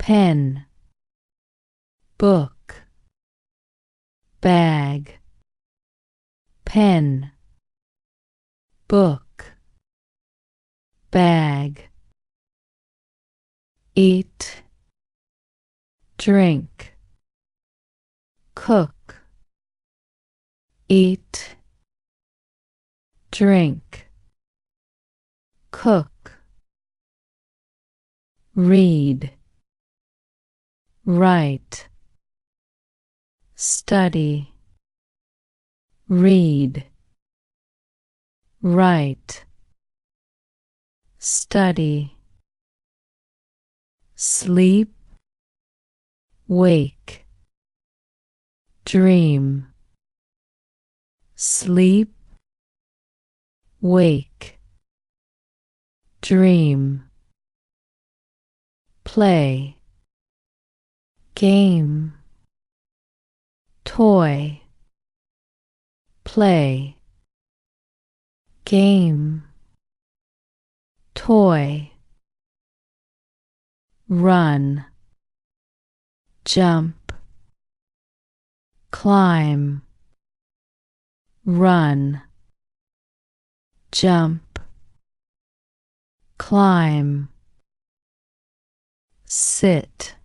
pen, book, bag, pen, book, bag, eat, drink, cook, eat, drink, cook, read, write, study, read, write, study, sleep, wake, dream, sleep, wake, dream, play, game, toy, play, game, toy, run, jump, climb, run, jump, climb, sit,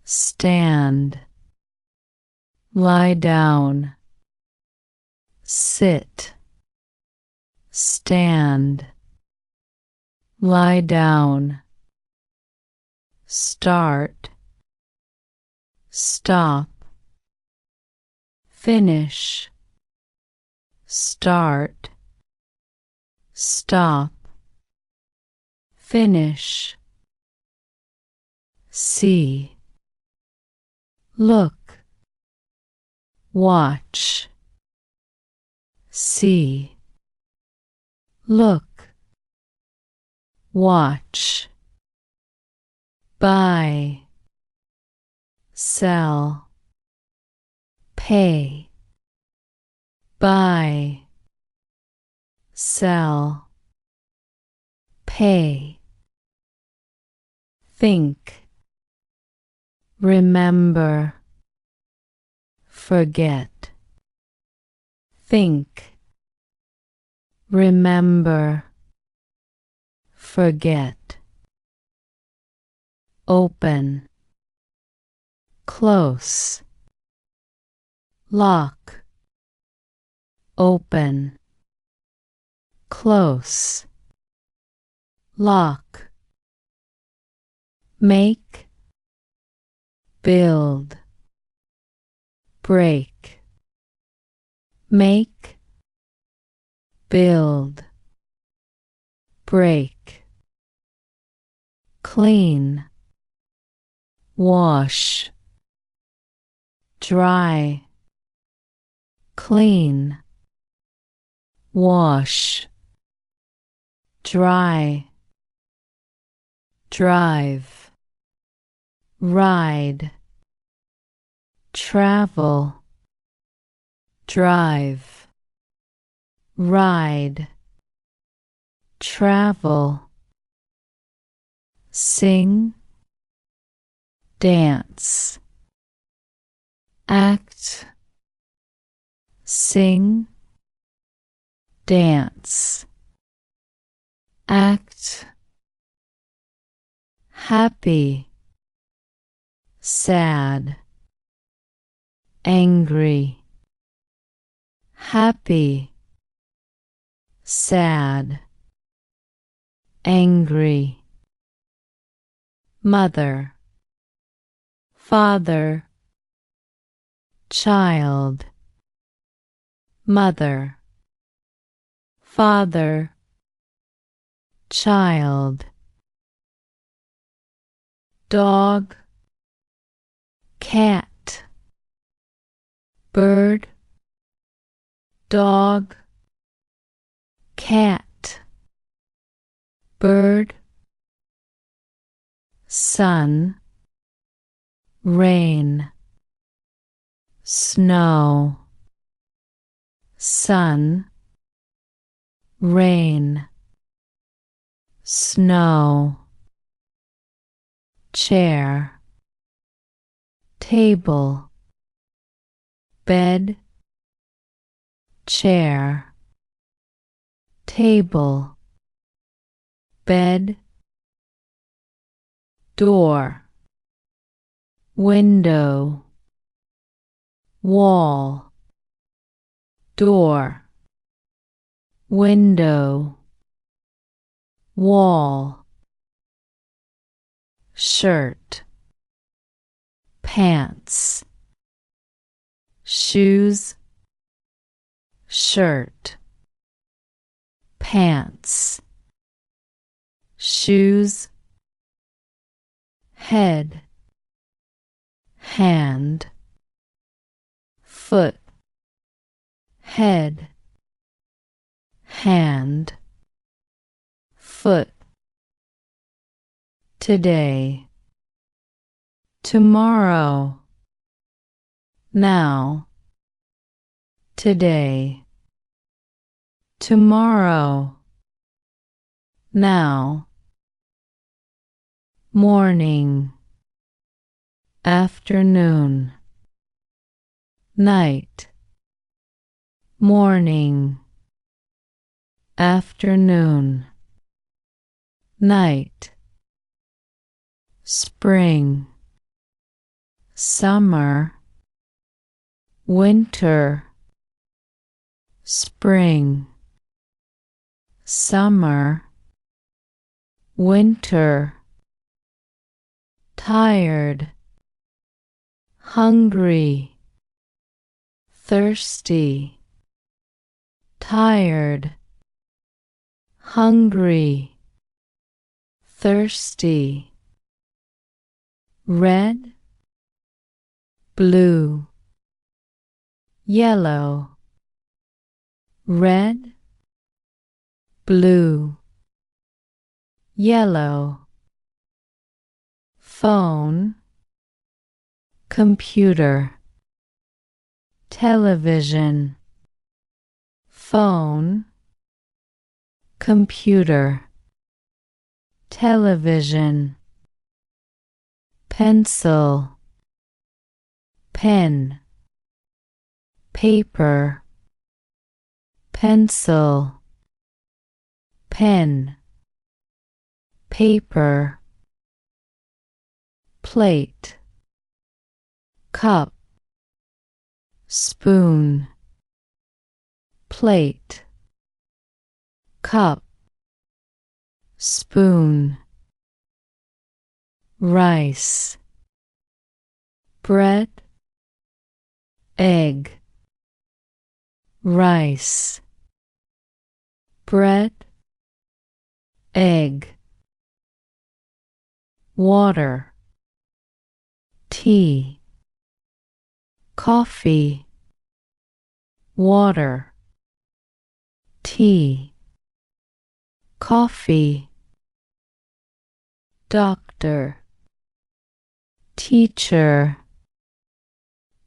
stand, lie down, sit, stand, lie down, start, stop, finish, start, stop, finish, see, look, watch, see, look, watch, buy, sell, pay, buy, sell, pay, think, remember, forget, think, remember, forget, open, close, lock, open, close, lock, make, build, break, make, build, break, clean, wash, dry, clean, wash, dry, drive, ride, travel, drive, ride, travel, sing, dance, act, sing, dance, act, happy, sad, angry, happy, sad, angry, mother, father, child, mother, father, child, dog, cat, bird, dog, cat, bird, sun, rain, snow, sun, rain, snow, chair, table, bed, chair, table, bed, door, window, wall, door, window, wall, shirt, pants, shoes, shirt, pants, shoes, head, hand, foot, head, hand, foot, today, tomorrow, now, today, tomorrow, now, morning, afternoon, night, morning, afternoon, night, spring, summer, winter, spring, summer, winter, tired, hungry, thirsty, tired, hungry, thirsty, red, blue, yellow, red, blue, yellow, phone, computer, television, phone, computer, television, pencil, pen, paper, pencil, pen, paper, plate, cup, spoon, plate, cup, spoon, rice, bread, egg, rice, bread, egg, water, tea, coffee, water, tea, coffee, doctor, teacher,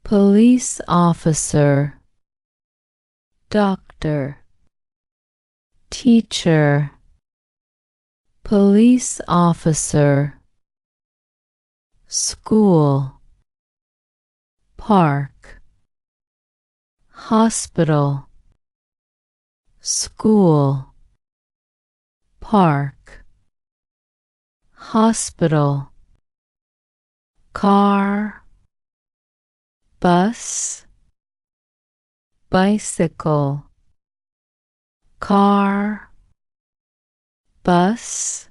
police officer, doctor, teacher, police officer, school, park, hospital, school, park, hospital, car, bus, bicycle, car, bus,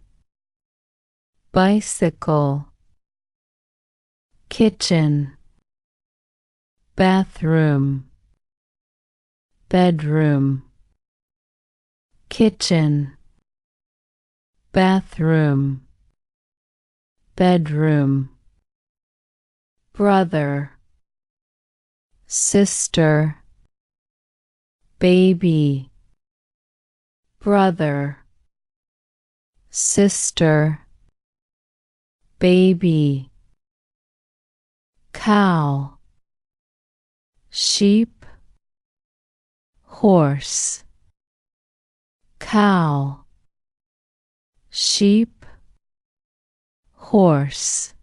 bicycle, kitchen, bathroom, bedroom, kitchen, bathroom, bedroom, brother, sister, baby, brother, sister, baby, cow, sheep, horse, cow, sheep, horse,